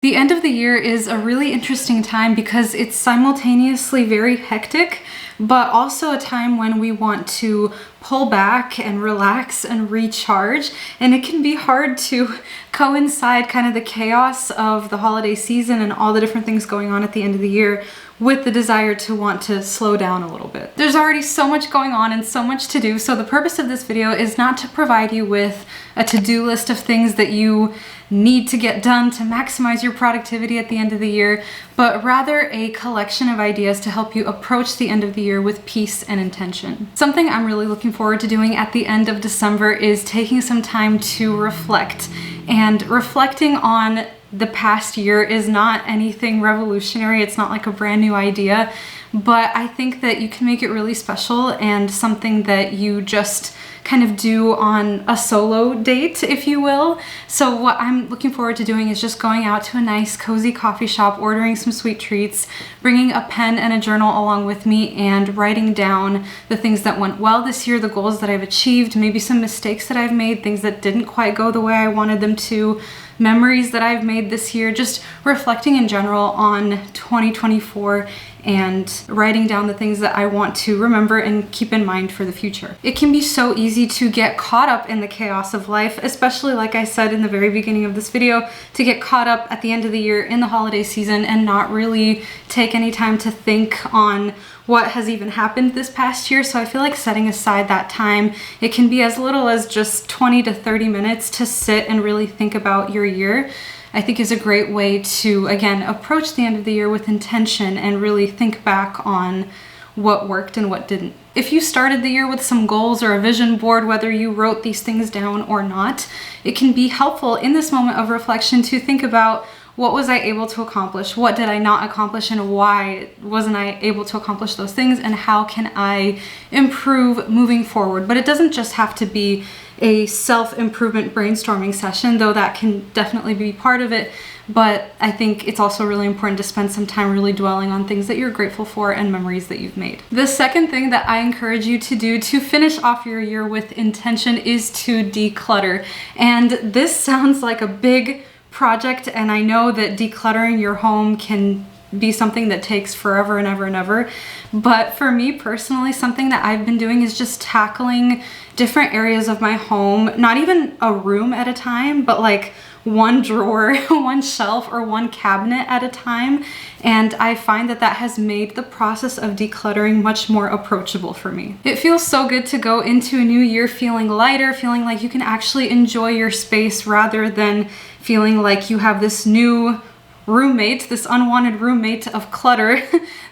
The end of the year is a really interesting time because it's simultaneously very hectic, but also a time when we want to pull back and relax and recharge. And it can be hard to coincide kind of the chaos of the holiday season and all the different things going on at the end of the year with the desire to want to slow down a little bit. There's already so much going on and so much to do, so the purpose of this video is not to provide you with a to-do list of things that you need to get done to maximize your productivity at the end of the year, but rather a collection of ideas to help you approach the end of the year with peace and intention. Something I'm really looking forward to doing at the end of December is taking some time to reflect. And reflecting on the past year is not anything revolutionary. It's not like a brand new idea, but I think that you can make it really special and something that you just kind of do on a solo date, if you will. So what I'm looking forward to doing is just going out to a nice cozy coffee shop, ordering some sweet treats, bringing a pen and a journal along with me, and writing down the things that went well this year, the goals that I've achieved, maybe some mistakes that I've made, things that didn't quite go the way I wanted them to, memories that I've made this year, just reflecting in general on 2024 and writing down the things that I want to remember and keep in mind for the future. It can be so easy to get caught up in the chaos of life, especially like I said in the very beginning of this video, to get caught up at the end of the year in the holiday season and not really take any time to think on what has even happened this past year. So I feel like setting aside that time, it can be as little as just 20 to 30 minutes to sit and really think about your year, I think is a great way to, again, approach the end of the year with intention and really think back on what worked and what didn't. If you started the year with some goals or a vision board, whether you wrote these things down or not, it can be helpful in this moment of reflection to think about, what was I able to accomplish? What did I not accomplish, and why wasn't I able to accomplish those things? And how can I improve moving forward? But it doesn't just have to be a self-improvement brainstorming session, though that can definitely be part of it. But I think it's also really important to spend some time really dwelling on things that you're grateful for and memories that you've made. The second thing that I encourage you to do to finish off your year with intention is to declutter. And this sounds like a big project, and I know that decluttering your home can be something that takes forever and ever and ever, but for me personally, something that I've been doing is just tackling different areas of my home, not even a room at a time, but like one drawer, one shelf, or one cabinet at a time. And I find that that has made the process of decluttering much more approachable for me. It feels so good to go into a new year feeling lighter, feeling like you can actually enjoy your space rather than feeling like you have this new roommate, this unwanted roommate of clutter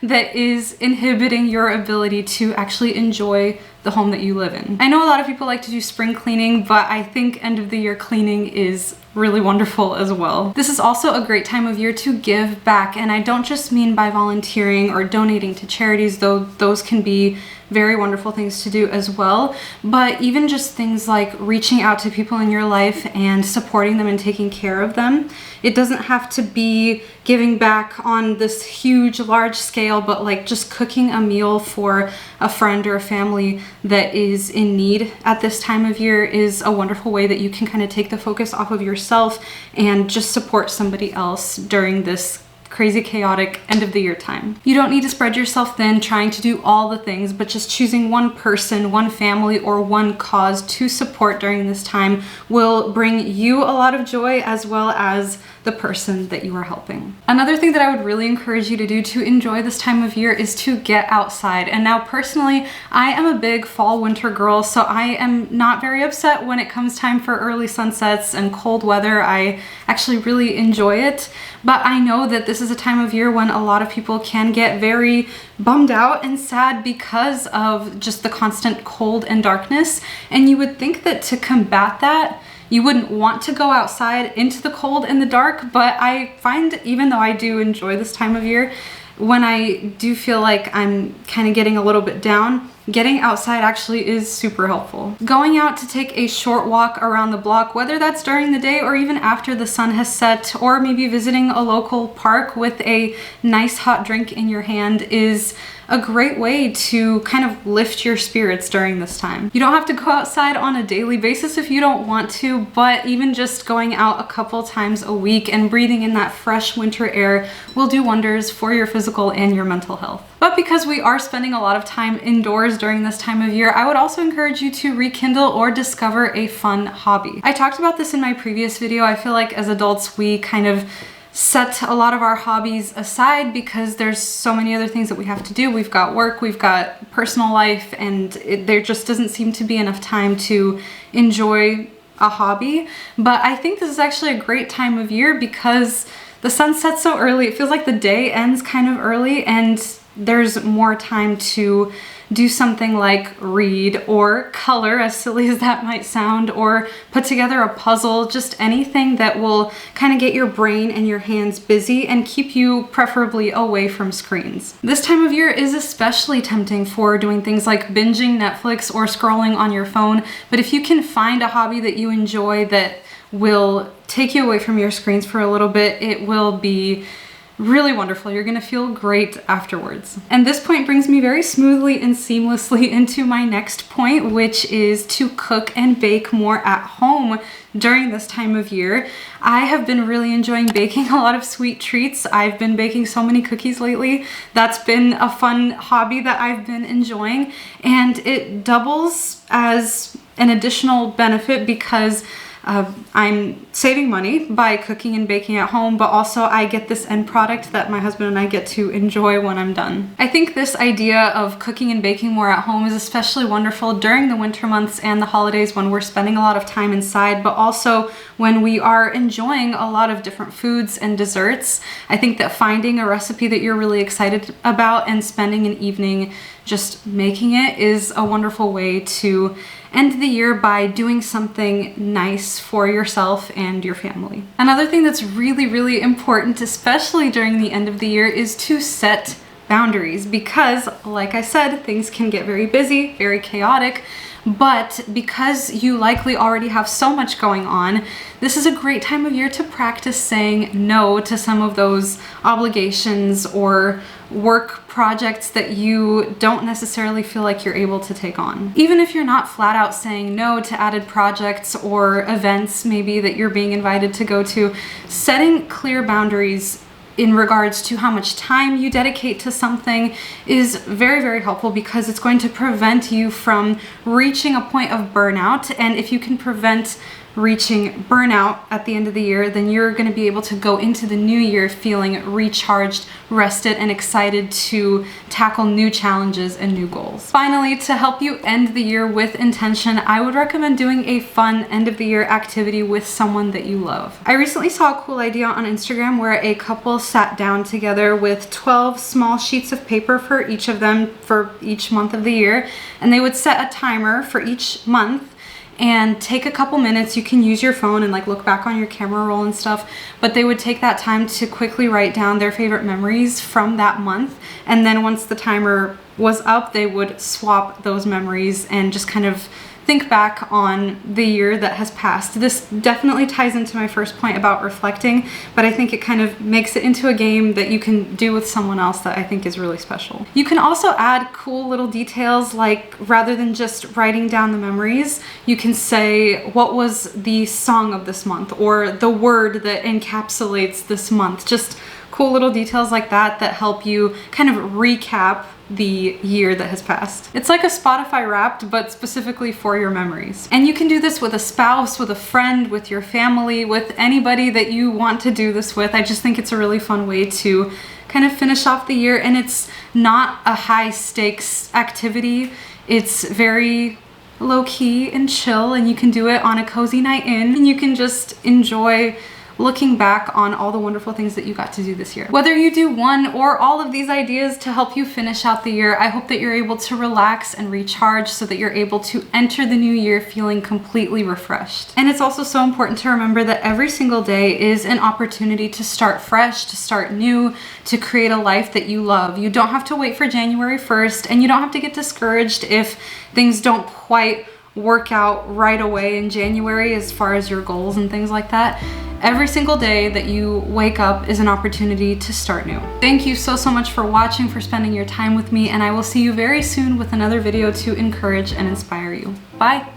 that is inhibiting your ability to actually enjoy the home that you live in. I know a lot of people like to do spring cleaning, but I think end of the year cleaning is really wonderful as well. This is also a great time of year to give back, and I don't just mean by volunteering or donating to charities, though those can be very wonderful things to do as well, but even just things like reaching out to people in your life and supporting them and taking care of them. It doesn't have to be giving back on this huge, large scale, but like just cooking a meal for a friend or a family that is in need at this time of year is a wonderful way that you can kind of take the focus off of yourself and just support somebody else during this crazy, chaotic end of the year time. You don't need to spread yourself thin trying to do all the things, but just choosing one person, one family, or one cause to support during this time will bring you a lot of joy as well as the person that you are helping. Another thing that I would really encourage you to do to enjoy this time of year is to get outside. And now personally, I am a big fall winter girl, so I am not very upset when it comes time for early sunsets and cold weather. I actually really enjoy it, but I know that this is a time of year when a lot of people can get very bummed out and sad because of just the constant cold and darkness. And you would think that to combat that, you wouldn't want to go outside into the cold and the dark, but I find, even though I do enjoy this time of year, when I do feel like I'm kind of getting a little bit down, getting outside actually is super helpful. Going out to take a short walk around the block, whether that's during the day or even after the sun has set, or maybe visiting a local park with a nice hot drink in your hand, is a great way to kind of lift your spirits during this time. You don't have to go outside on a daily basis if you don't want to, but even just going out a couple times a week and breathing in that fresh winter air will do wonders for your physical and your mental health. But because we are spending a lot of time indoors during this time of year, I would also encourage you to rekindle or discover a fun hobby. I talked about this in my previous video. I feel like as adults, we kind of set a lot of our hobbies aside because there's so many other things that we have to do. We've got work, we've got personal life, and there just doesn't seem to be enough time to enjoy a hobby. But I think this is actually a great time of year because the sun sets so early. It feels like the day ends kind of early, and there's more time to do something like read or color, as silly as that might sound, or put together a puzzle, just anything that will kind of get your brain and your hands busy and keep you preferably away from screens. This time of year is especially tempting for doing things like binging Netflix or scrolling on your phone, but if you can find a hobby that you enjoy that will take you away from your screens for a little bit, it will be really wonderful. You're gonna feel great afterwards. And this point brings me very smoothly and seamlessly into my next point, which is to cook and bake more at home during this time of year. I have been really enjoying baking a lot of sweet treats. I've been baking so many cookies lately. That's been a fun hobby that I've been enjoying, and it doubles as an additional benefit because I'm saving money by cooking and baking at home, but also I get this end product that my husband and I get to enjoy when I'm done. I think this idea of cooking and baking more at home is especially wonderful during the winter months and the holidays when we're spending a lot of time inside, but also when we are enjoying a lot of different foods and desserts. I think that finding a recipe that you're really excited about and spending an evening just making it is a wonderful way to end the year by doing something nice for yourself and your family. Another thing that's really, really important, especially during the end of the year, is to set boundaries because, like I said, things can get very busy, very chaotic, but because you likely already have so much going on, this is a great time of year to practice saying no to some of those obligations or work projects that you don't necessarily feel like you're able to take on. Even if you're not flat out saying no to added projects or events maybe that you're being invited to go to, setting clear boundaries in regards to how much time you dedicate to something is very, very helpful because it's going to prevent you from reaching a point of burnout. And if you can prevent reaching burnout at the end of the year, then you're going to be able to go into the new year feeling recharged, rested, and excited to tackle new challenges and new goals. Finally, to help you end the year with intention, I would recommend doing a fun end of the year activity with someone that you love. I recently saw a cool idea on Instagram where a couple sat down together with 12 small sheets of paper for each of them for each month of the year, and they would set a timer for each month and take a couple minutes. You can use your phone and like look back on your camera roll and stuff, but they would take that time to quickly write down their favorite memories from that month. And then once the timer was up, they would swap those memories and just kind of think back on the year that has passed. This definitely ties into my first point about reflecting, but I think it kind of makes it into a game that you can do with someone else that I think is really special. You can also add cool little details, like rather than just writing down the memories, you can say what was the song of this month or the word that encapsulates this month. Just cool little details like that that help you kind of recap the year that has passed. It's like a Spotify Wrapped, but specifically for your memories. And you can do this with a spouse, with a friend, with your family, with anybody that you want to do this with. I just think it's a really fun way to kind of finish off the year, and it's not a high stakes activity. It's very low key and chill, and you can do it on a cozy night in, and you can just enjoy looking back on all the wonderful things that you got to do this year. Whether you do one or all of these ideas to help you finish out the year, I hope that you're able to relax and recharge so that you're able to enter the new year feeling completely refreshed. And it's also so important to remember that every single day is an opportunity to start fresh, to start new, to create a life that you love. You don't have to wait for January 1st, and you don't have to get discouraged if things don't quite work out right away in January as far as your goals and things like that. Every single day that you wake up is an opportunity to start new. Thank you so much for watching, for spending your time with me, and I will see you very soon with another video to encourage and inspire you. Bye!